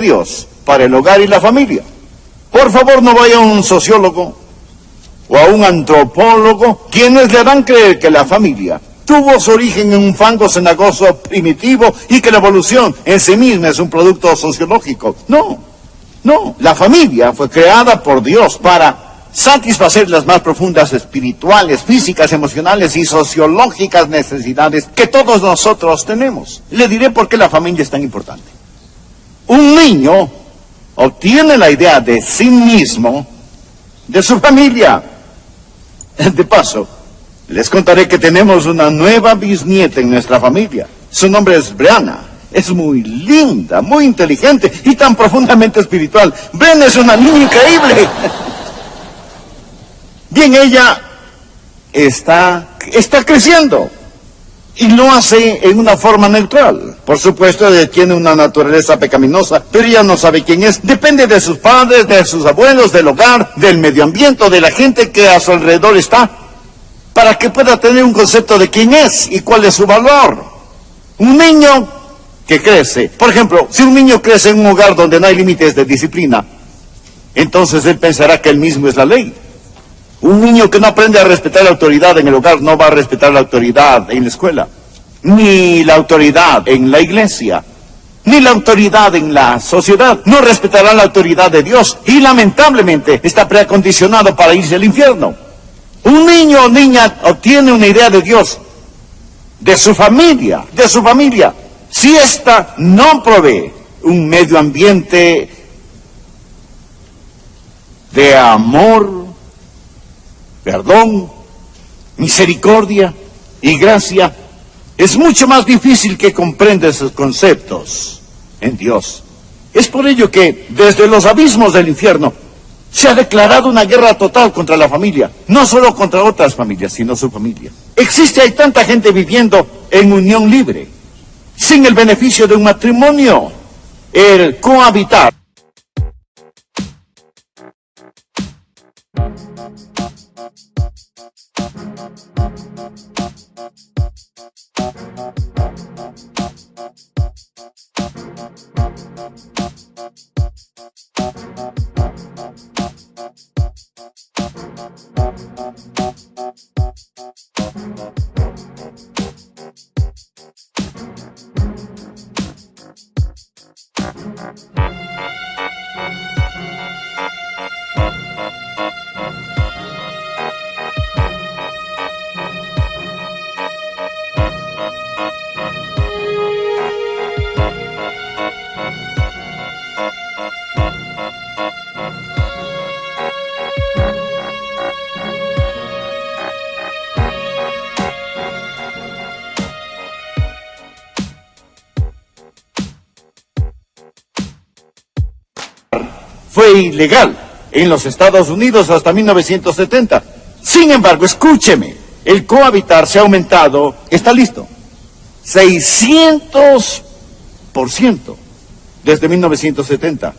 Dios para el hogar y la familia. Por favor, no vaya a un sociólogo o a un antropólogo, quienes le harán creer que la familia tuvo su origen en un fango cenagoso primitivo y que la evolución en sí misma es un producto sociológico. No, la familia fue creada por Dios para satisfacer las más profundas espirituales, físicas, emocionales y sociológicas necesidades que todos nosotros tenemos. Le diré por qué la familia es tan importante. Un niño obtiene la idea de sí mismo de su familia. De paso, les contaré que tenemos una nueva bisnieta en nuestra familia. Su nombre es Brianna. Es muy linda, muy inteligente y tan profundamente espiritual. Brianna es una niña increíble. Bien, ella está creciendo. Y lo hace en una forma neutral. Por supuesto, ella tiene una naturaleza pecaminosa, pero ella no sabe quién es. Depende de sus padres, de sus abuelos, del hogar, del medio ambiente, de la gente que a su alrededor está, para que pueda tener un concepto de quién es y cuál es su valor. Un niño que crece, por ejemplo, si un niño crece en un hogar donde no hay límites de disciplina, entonces él pensará que él mismo es la ley. Un niño que no aprende a respetar la autoridad en el hogar no va a respetar la autoridad en la escuela, ni la autoridad en la iglesia, ni la autoridad en la sociedad. No respetará la autoridad de Dios y lamentablemente está preacondicionado para irse al infierno. Un niño o niña obtiene una idea de Dios, de su familia. Si ésta no provee un medio ambiente de amor, perdón, misericordia y gracia, es mucho más difícil que comprenda esos conceptos en Dios. Es por ello que desde los abismos del infierno se ha declarado una guerra total contra la familia, no solo contra otras familias, sino su familia. Hay tanta gente viviendo en unión libre, sin el beneficio de un matrimonio, el cohabitar. Fue ilegal en los Estados Unidos hasta 1970. Sin embargo, escúcheme, el cohabitar se ha aumentado, ¿está listo? 600% desde 1970.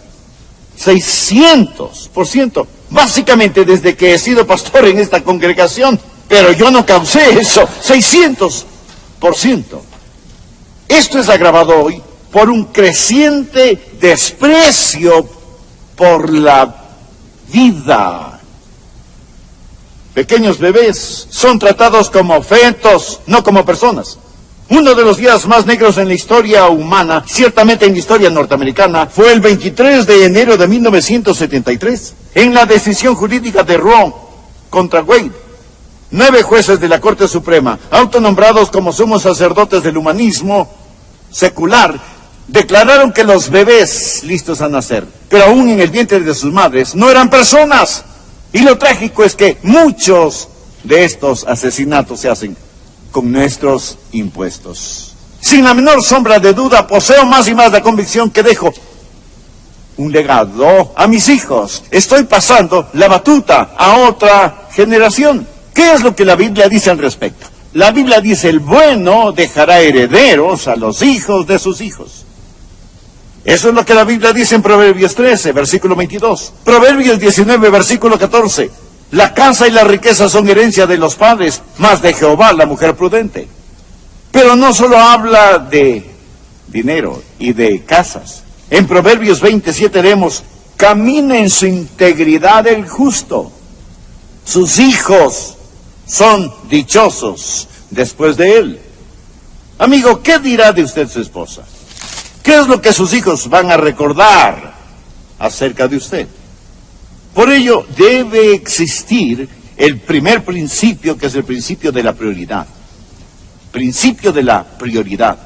600%. Básicamente desde que he sido pastor en esta congregación. Pero yo no causé eso. 600%. Esto es agravado hoy por un creciente desprecio por la vida. Pequeños bebés son tratados como fetos, no como personas. Uno de los días más negros en la historia humana, ciertamente en la historia norteamericana, fue el 23 de enero de 1973, en la decisión jurídica de Roe contra Wade. 9 jueces de la Corte Suprema, autonombrados como sumos sacerdotes del humanismo secular, declararon que los bebés listos a nacer, pero aún en el vientre de sus madres, no eran personas. Y lo trágico es que muchos de estos asesinatos se hacen con nuestros impuestos. Sin la menor sombra de duda, poseo más y más la convicción que dejo un legado a mis hijos. Estoy pasando la batuta a otra generación. ¿Qué es lo que la Biblia dice al respecto? La Biblia dice: el bueno dejará herederos a los hijos de sus hijos. Eso es lo que la Biblia dice en Proverbios 13, versículo 22. Proverbios 19, versículo 14. La casa y la riqueza son herencia de los padres, mas de Jehová la mujer prudente. Pero no solo habla de dinero y de casas. En Proverbios 27 leemos, camina en su integridad el justo. Sus hijos son dichosos después de él. Amigo, ¿qué dirá de usted su esposa? ¿Qué es lo que sus hijos van a recordar acerca de usted? Por ello, debe existir el primer principio, que es el principio de la prioridad. Principio de la prioridad.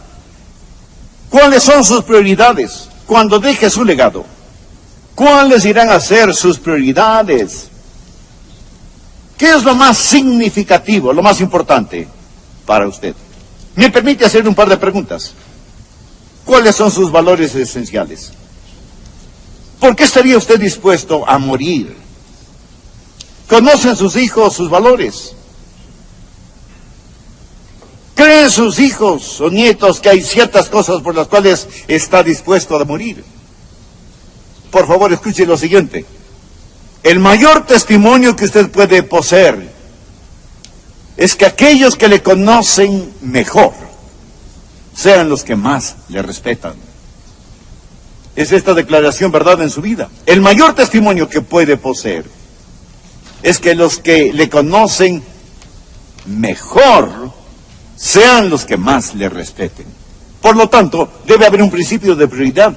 ¿Cuáles son sus prioridades cuando deje su legado? ¿Cuáles irán a ser sus prioridades? ¿Qué es lo más significativo, lo más importante para usted? ¿Me permite hacer un par de preguntas? ¿Cuáles son sus valores esenciales? ¿Por qué estaría usted dispuesto a morir? ¿Conocen sus hijos sus valores? ¿Creen sus hijos o nietos que hay ciertas cosas por las cuales está dispuesto a morir? Por favor, escuche lo siguiente. El mayor testimonio que usted puede poseer es que aquellos que le conocen mejor sean los que más le respetan. ¿Es esta declaración verdad en su vida? El mayor testimonio que puede poseer es que los que le conocen mejor sean los que más le respeten. Por lo tanto, debe haber un principio de prioridad.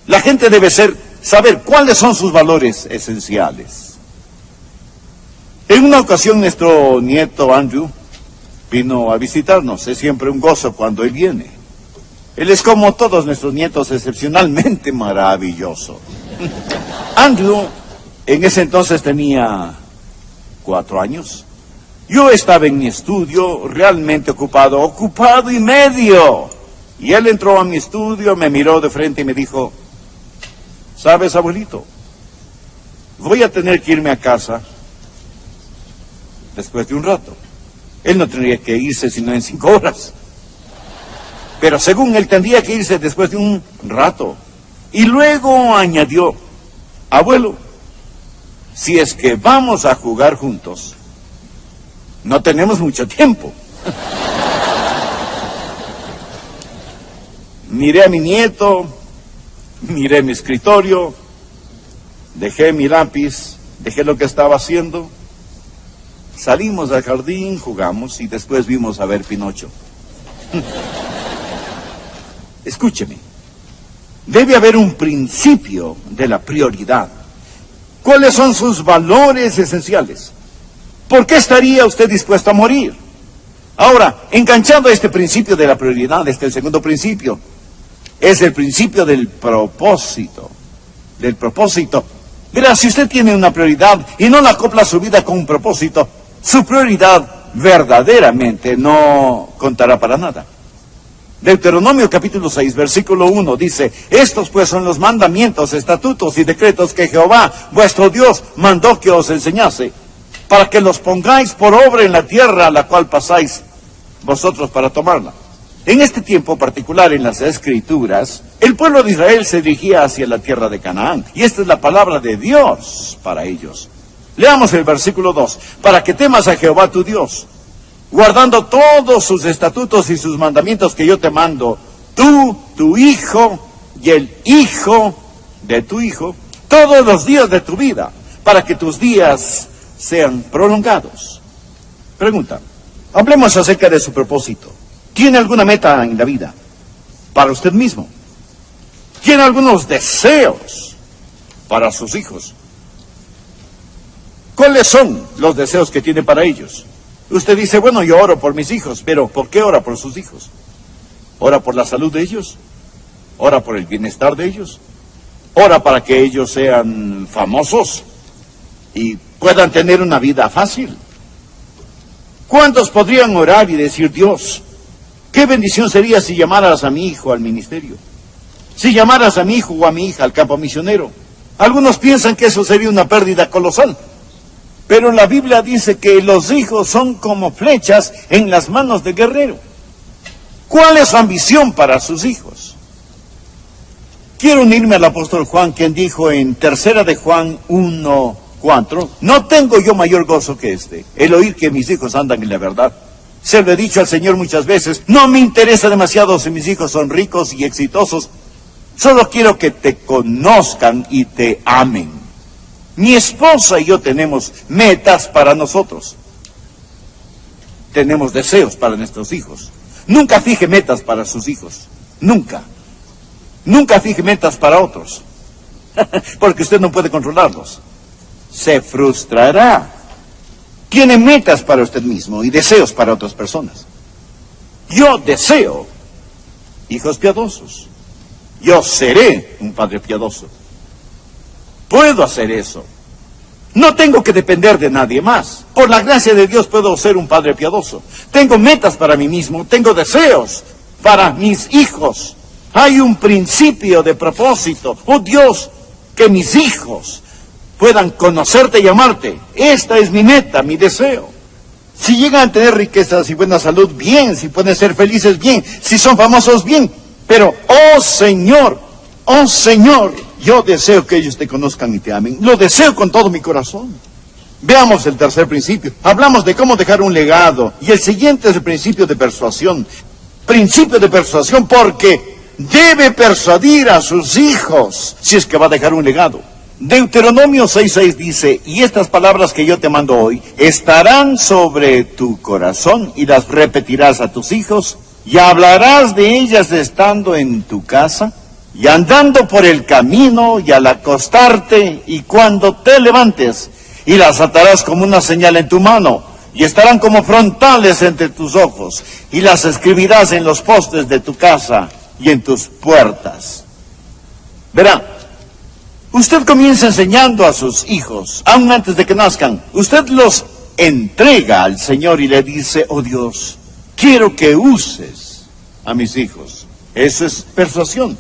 La gente debe saber cuáles son sus valores esenciales. En una ocasión nuestro nieto Andrew vino a visitarnos. Es siempre un gozo cuando él viene. Él es como todos nuestros nietos, excepcionalmente maravilloso. Andrew en ese entonces tenía 4 años. Yo estaba en mi estudio realmente ocupado y medio. Y él entró a mi estudio, me miró de frente y me dijo, ¿sabes, abuelito? Voy a tener que irme a casa después de un rato. Él no tendría que irse sino en 5 horas. Pero según él tendría que irse después de un rato. Y luego añadió, abuelo, si es que vamos a jugar juntos, no tenemos mucho tiempo. Miré a mi nieto, miré mi escritorio, dejé mi lápiz, dejé lo que estaba haciendo, salimos al jardín, jugamos y después vimos a ver Pinocho. Escúcheme, debe haber un principio de la prioridad. ¿Cuáles son sus valores esenciales? ¿Por qué estaría usted dispuesto a morir? Ahora, enganchando a este principio de la prioridad, el segundo principio, es el principio del propósito. Del propósito. Verá, si usted tiene una prioridad y no la acopla a su vida con un propósito, su prioridad verdaderamente no contará para nada. Deuteronomio capítulo 6, versículo 1 dice, estos pues son los mandamientos, estatutos y decretos que Jehová, vuestro Dios, mandó que os enseñase, para que los pongáis por obra en la tierra a la cual pasáis vosotros para tomarla. En este tiempo particular en las Escrituras, el pueblo de Israel se dirigía hacia la tierra de Canaán, y esta es la palabra de Dios para ellos. Leamos el versículo 2, para que temas a Jehová tu Dios, guardando todos sus estatutos y sus mandamientos que yo te mando, tú, tu hijo y el hijo de tu hijo, todos los días de tu vida, para que tus días sean prolongados. Pregunta, hablemos acerca de su propósito. ¿Tiene alguna meta en la vida para usted mismo? ¿Tiene algunos deseos para sus hijos? ¿Cuáles son los deseos que tiene para ellos? Usted dice, bueno, yo oro por mis hijos, pero ¿por qué ora por sus hijos? ¿Ora por la salud de ellos? ¿Ora por el bienestar de ellos? ¿Ora para que ellos sean famosos y puedan tener una vida fácil? ¿Cuántos podrían orar y decir, Dios, qué bendición sería si llamaras a mi hijo al ministerio? Si llamaras a mi hijo o a mi hija al campo misionero. Algunos piensan que eso sería una pérdida colosal. Pero la Biblia dice que los hijos son como flechas en las manos del guerrero. ¿Cuál es su ambición para sus hijos? Quiero unirme al apóstol Juan, quien dijo en 3 de Juan 1:4, no tengo yo mayor gozo que este, el oír que mis hijos andan en la verdad. Se lo he dicho al Señor muchas veces, no me interesa demasiado si mis hijos son ricos y exitosos. Solo quiero que te conozcan y te amen. Mi esposa y yo tenemos metas para nosotros. Tenemos deseos para nuestros hijos. Nunca fije metas para sus hijos. Nunca. Nunca fije metas para otros. Porque usted no puede controlarlos. Se frustrará. Tiene metas para usted mismo y deseos para otras personas. Yo deseo hijos piadosos. Yo seré un padre piadoso. Puedo hacer eso. No tengo que depender de nadie más. Por la gracia de Dios puedo ser un padre piadoso. Tengo metas para mí mismo. Tengo deseos para mis hijos. Hay un principio de propósito. Oh Dios, que mis hijos puedan conocerte y amarte. Esta es mi meta, mi deseo. Si llegan a tener riquezas y buena salud, bien. Si pueden ser felices, bien. Si son famosos, bien. Pero, oh Señor, yo deseo que ellos te conozcan y te amen. Lo deseo con todo mi corazón. Veamos el tercer principio. Hablamos de cómo dejar un legado. Y el siguiente es el principio de persuasión. Principio de persuasión porque debe persuadir a sus hijos si es que va a dejar un legado. Deuteronomio 6:6 dice, y estas palabras que yo te mando hoy estarán sobre tu corazón y las repetirás a tus hijos y hablarás de ellas estando en tu casa y andando por el camino y al acostarte y cuando te levantes, y las atarás como una señal en tu mano y estarán como frontales entre tus ojos y las escribirás en los postes de tu casa y en tus puertas. Verá, usted comienza enseñando a sus hijos, aún antes de que nazcan. Usted los entrega al Señor y le dice, oh Dios, quiero que uses a mis hijos. Eso es persuasión.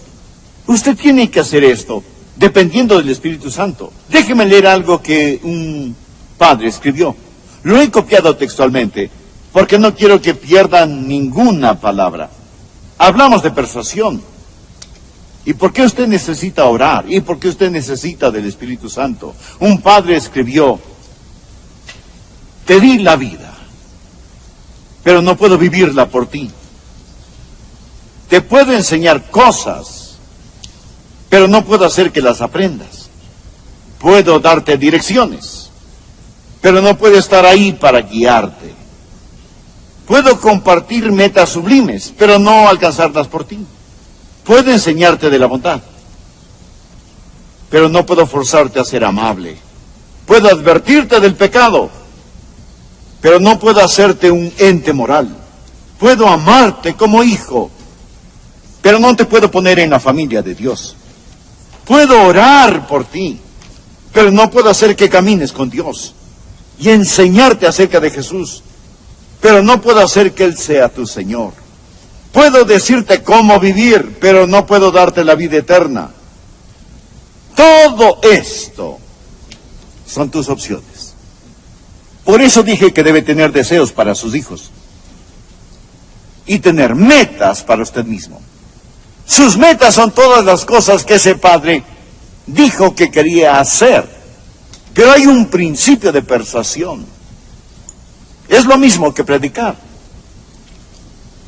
Usted tiene que hacer esto, dependiendo del Espíritu Santo. Déjeme leer algo que un padre escribió. Lo he copiado textualmente, porque no quiero que pierdan ninguna palabra. Hablamos de persuasión. ¿Y por qué usted necesita orar? ¿Y por qué usted necesita del Espíritu Santo? Un padre escribió, te di la vida, pero no puedo vivirla por ti. Te puedo enseñar cosas, pero no puedo hacer que las aprendas. Puedo darte direcciones, pero no puedo estar ahí para guiarte. Puedo compartir metas sublimes, pero no alcanzarlas por ti. Puedo enseñarte de la bondad, pero no puedo forzarte a ser amable. Puedo advertirte del pecado, pero no puedo hacerte un ente moral. Puedo amarte como hijo, pero no te puedo poner en la familia de Dios. Puedo orar por ti, pero no puedo hacer que camines con Dios. Y enseñarte acerca de Jesús, pero no puedo hacer que Él sea tu Señor. Puedo decirte cómo vivir, pero no puedo darte la vida eterna. Todo esto son tus opciones. Por eso dije que debe tener deseos para sus hijos. Y tener metas para usted mismo. Sus metas son todas las cosas que ese padre dijo que quería hacer. Pero hay un principio de persuasión. Es lo mismo que predicar.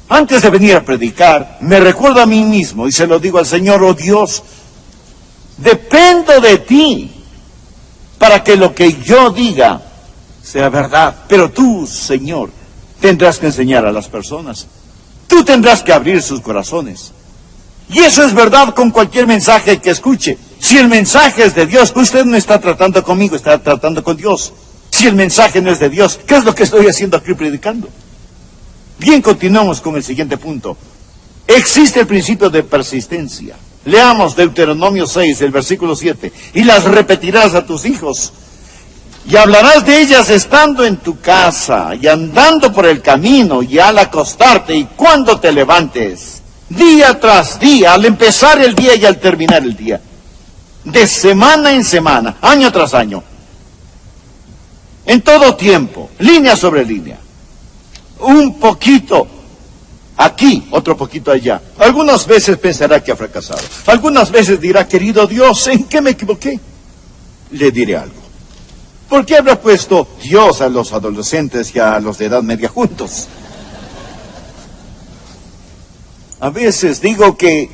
Antes de venir a predicar, me recuerdo a mí mismo y se lo digo al Señor, oh Dios, dependo de ti para que lo que yo diga sea verdad. Pero tú, Señor, tendrás que enseñar a las personas. Tú tendrás que abrir sus corazones. Y eso es verdad con cualquier mensaje que escuche. Si el mensaje es de Dios, usted no está tratando conmigo, está tratando con Dios. Si el mensaje no es de Dios, ¿qué es lo que estoy haciendo aquí predicando? Bien, continuamos con el siguiente punto. Existe el principio de persistencia. Leamos Deuteronomio 6, el versículo 7. Y las repetirás a tus hijos. Y hablarás de ellas estando en tu casa, y andando por el camino, y al acostarte, y cuando te levantes, día tras día, al empezar el día y al terminar el día. De semana en semana, año tras año. En todo tiempo, línea sobre línea. Un poquito aquí, otro poquito allá. Algunas veces pensará que ha fracasado. Algunas veces dirá, querido Dios, ¿en qué me equivoqué? Le diré algo. ¿Por qué habrá puesto Dios a los adolescentes y a los de edad media juntos? A veces digo que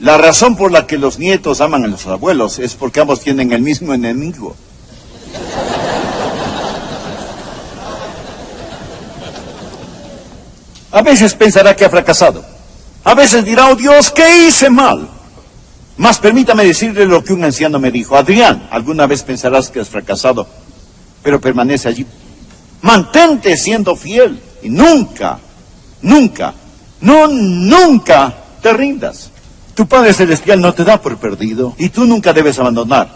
La razón por la que los nietos aman a los abuelos es porque ambos tienen el mismo enemigo. A veces pensará que ha fracasado. A veces dirá, oh Dios, ¿qué hice mal? Mas permítame decirle lo que un anciano me dijo. Adrián, alguna vez pensarás que has fracasado, pero permanece allí. Mantente siendo fiel y nunca te rindas. Tu Padre Celestial no te da por perdido y tú nunca debes abandonar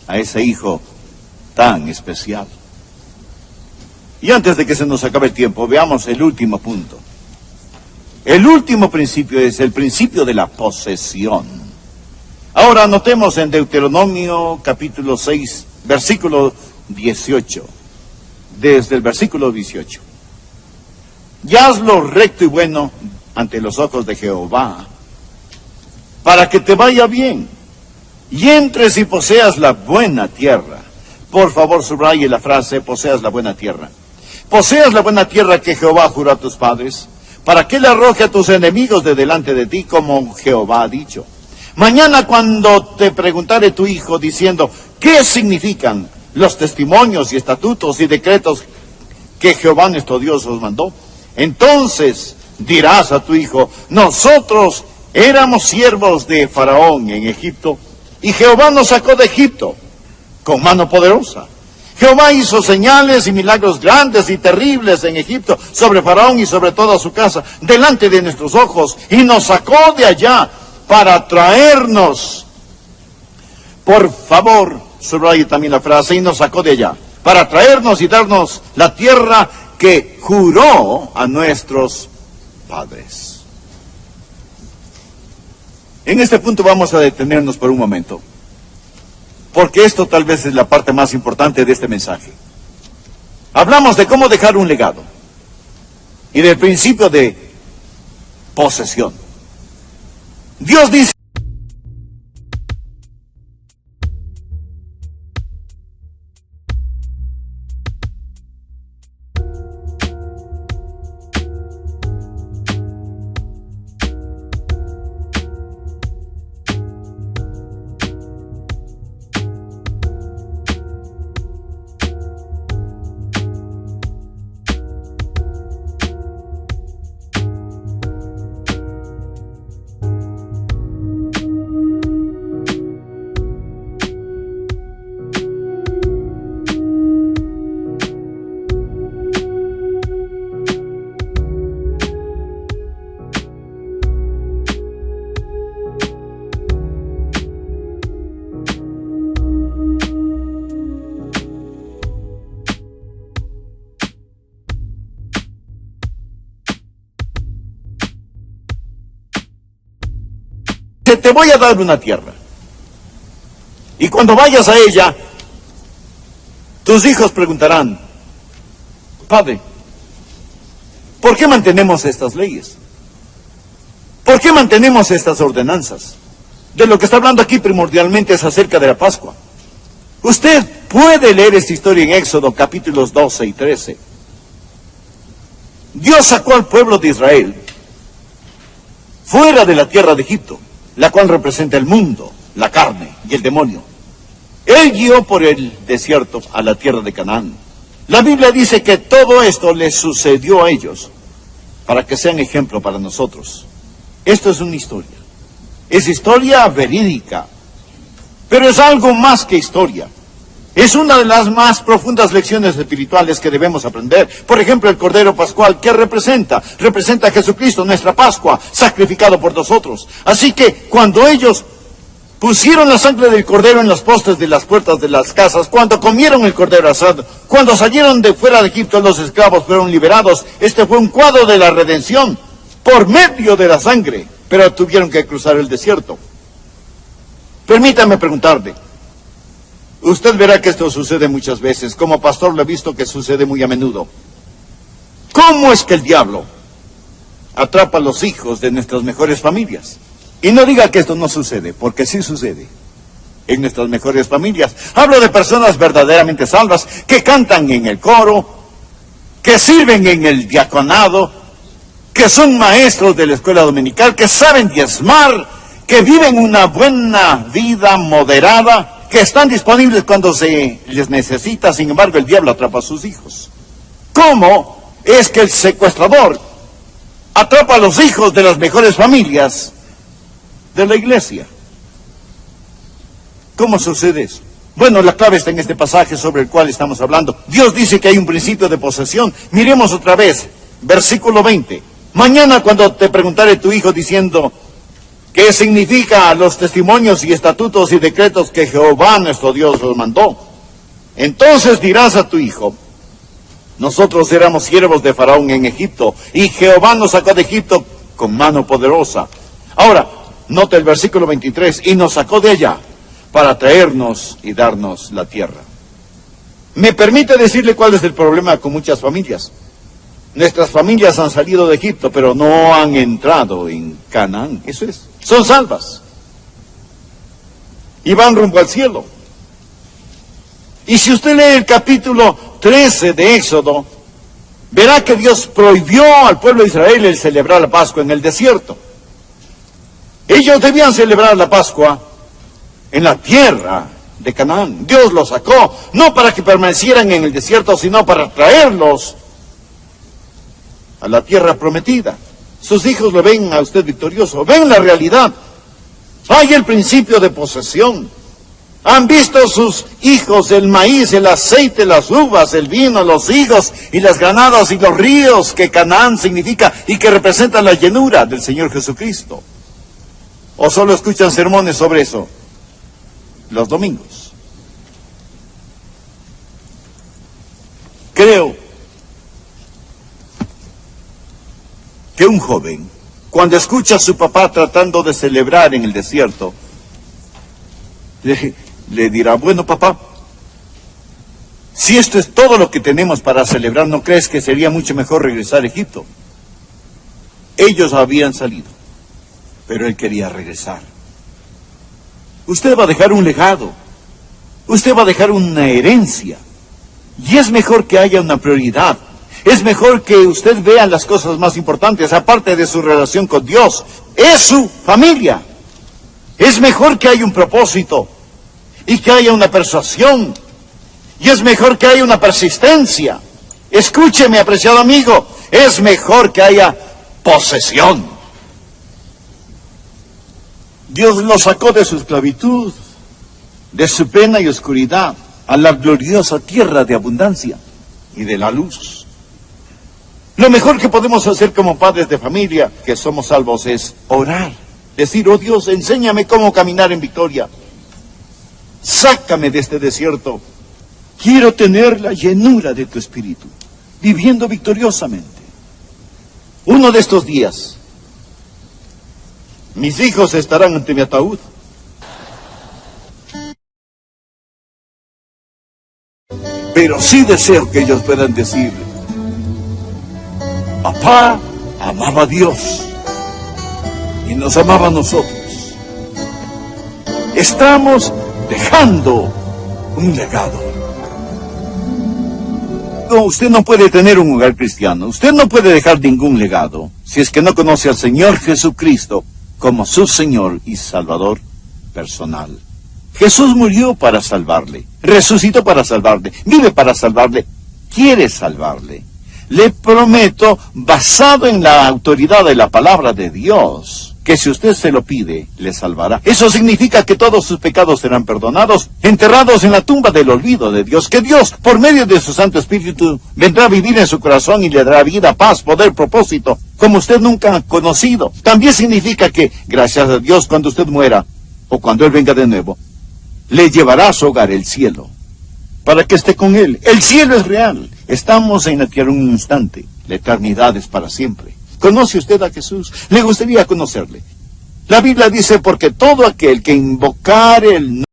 a ese hijo tan especial. Y antes de que se nos acabe el tiempo, veamos el último punto. El último principio es el principio de la posesión. Ahora anotemos en Deuteronomio capítulo 6, versículo 18. Desde el versículo 18. Y haz lo recto y bueno ante los ojos de Jehová, para que te vaya bien, y entres y poseas la buena tierra. Por favor, subraye la frase, poseas la buena tierra. Poseas la buena tierra que Jehová juró a tus padres, para que le arroje a tus enemigos de delante de ti, como Jehová ha dicho. Mañana cuando te preguntare tu hijo diciendo, ¿qué significan los testimonios y estatutos y decretos que Jehová nuestro Dios os mandó? Entonces dirás a tu hijo, nosotros éramos siervos de Faraón en Egipto, y Jehová nos sacó de Egipto con mano poderosa. Jehová hizo señales y milagros grandes y terribles en Egipto, sobre Faraón y sobre toda su casa, delante de nuestros ojos, y nos sacó de allá para traernos. Por favor, subraye también la frase, y nos sacó de allá, para traernos y darnos la tierra que juró a nuestros padres. En este punto vamos a detenernos por un momento, porque esto tal vez es la parte más importante de este mensaje. Hablamos de cómo dejar un legado y del principio de posesión. Dios dice: te voy a dar una tierra, y cuando vayas a ella, tus hijos preguntarán: Padre, ¿por qué mantenemos estas leyes? ¿Por qué mantenemos estas ordenanzas? De lo que está hablando aquí primordialmente es acerca de la Pascua. Usted puede leer esta historia en Éxodo capítulos 12 y 13. Dios sacó al pueblo de Israel fuera de la tierra de Egipto, la cual representa el mundo, la carne y el demonio. Él guió por el desierto a la tierra de Canaán. La Biblia dice que todo esto les sucedió a ellos para que sean ejemplo para nosotros. Esto es una historia. Es historia verídica, pero es algo más que historia. Es una de las más profundas lecciones espirituales que debemos aprender. Por ejemplo, el Cordero Pascual, ¿qué representa? Representa a Jesucristo, nuestra Pascua, sacrificado por nosotros. Así que cuando ellos pusieron la sangre del Cordero en los postes de las puertas de las casas, cuando comieron el Cordero asado, cuando salieron de fuera de Egipto, los esclavos fueron liberados. Este fue un cuadro de la redención por medio de la sangre, pero tuvieron que cruzar el desierto. Permítame preguntarle. Usted verá que esto sucede muchas veces. Como pastor lo he visto que sucede muy a menudo. ¿Cómo es que el diablo atrapa a los hijos de nuestras mejores familias? Y no diga que esto no sucede, porque sí sucede en nuestras mejores familias. Hablo de personas verdaderamente salvas, que cantan en el coro, que sirven en el diaconado, que son maestros de la escuela dominical, que saben diezmar, que viven una buena vida moderada, que están disponibles cuando se les necesita, sin embargo el diablo atrapa a sus hijos. ¿Cómo es que el secuestrador atrapa a los hijos de las mejores familias de la iglesia? ¿Cómo sucede eso? Bueno, la clave está en este pasaje sobre el cual estamos hablando. Dios dice que hay un principio de posesión. Miremos otra vez, versículo 20. Mañana cuando te preguntare tu hijo diciendo, ¿qué significa los testimonios y estatutos y decretos que Jehová nuestro Dios os mandó? Entonces dirás a tu hijo, nosotros éramos siervos de Faraón en Egipto, y Jehová nos sacó de Egipto con mano poderosa. Ahora, nota el versículo 23, y nos sacó de allá para traernos y darnos la tierra. Me permite decirle cuál es el problema con muchas familias. Nuestras familias han salido de Egipto, pero no han entrado en Canaán. Eso es. Son salvas. Y van rumbo al cielo. Y si usted lee el capítulo 13 de Éxodo, verá que Dios prohibió al pueblo de Israel el celebrar la Pascua en el desierto. Ellos debían celebrar la Pascua en la tierra de Canaán. Dios los sacó, no para que permanecieran en el desierto, sino para traerlos a la tierra prometida. Sus hijos lo ven a usted victorioso, ven la realidad. Hay el principio de posesión. Han visto sus hijos el maíz, el aceite, las uvas, el vino, los higos y las granadas y los ríos que Canaán significa y que representan la llenura del Señor Jesucristo. ¿O solo escuchan sermones sobre eso los domingos? Creo que un joven, cuando escucha a su papá tratando de celebrar en el desierto, le dirá, bueno papá, si esto es todo lo que tenemos para celebrar, ¿no crees que sería mucho mejor regresar a Egipto? Ellos habían salido, pero él quería regresar. Usted va a dejar un legado, usted va a dejar una herencia, y es mejor que haya una prioridad. Es mejor que usted vea las cosas más importantes, aparte de su relación con Dios. Es su familia. Es mejor que haya un propósito y que haya una persuasión. Y es mejor que haya una persistencia. Escúcheme, apreciado amigo, es mejor que haya posesión. Dios los sacó de su esclavitud, de su pena y oscuridad, a la gloriosa tierra de abundancia y de la luz. Lo mejor que podemos hacer como padres de familia que somos salvos es orar. Decir, oh Dios, enséñame cómo caminar en victoria. Sácame de este desierto. Quiero tener la llenura de tu espíritu, viviendo victoriosamente. Uno de estos días, mis hijos estarán ante mi ataúd. Pero sí deseo que ellos puedan decir, papá amaba a Dios y nos amaba a nosotros. Estamos dejando un legado. No, usted no puede tener un hogar cristiano. Usted no puede dejar ningún legado si es que no conoce al Señor Jesucristo como su Señor y Salvador personal. Jesús murió para salvarle, resucitó para salvarle, vive para salvarle, quiere salvarle. Le prometo, basado en la autoridad de la palabra de Dios, que si usted se lo pide, le salvará. Eso significa que todos sus pecados serán perdonados, enterrados en la tumba del olvido de Dios, que Dios, por medio de su Santo Espíritu, vendrá a vivir en su corazón y le dará vida, paz, poder, propósito, como usted nunca ha conocido. También significa que, gracias a Dios, cuando usted muera, o cuando Él venga de nuevo, le llevará a su hogar el cielo, para que esté con Él. El cielo es real. Estamos en la tierra un instante. La eternidad es para siempre. ¿Conoce usted a Jesús? ¿Le gustaría conocerle? La Biblia dice, porque todo aquel que invocare el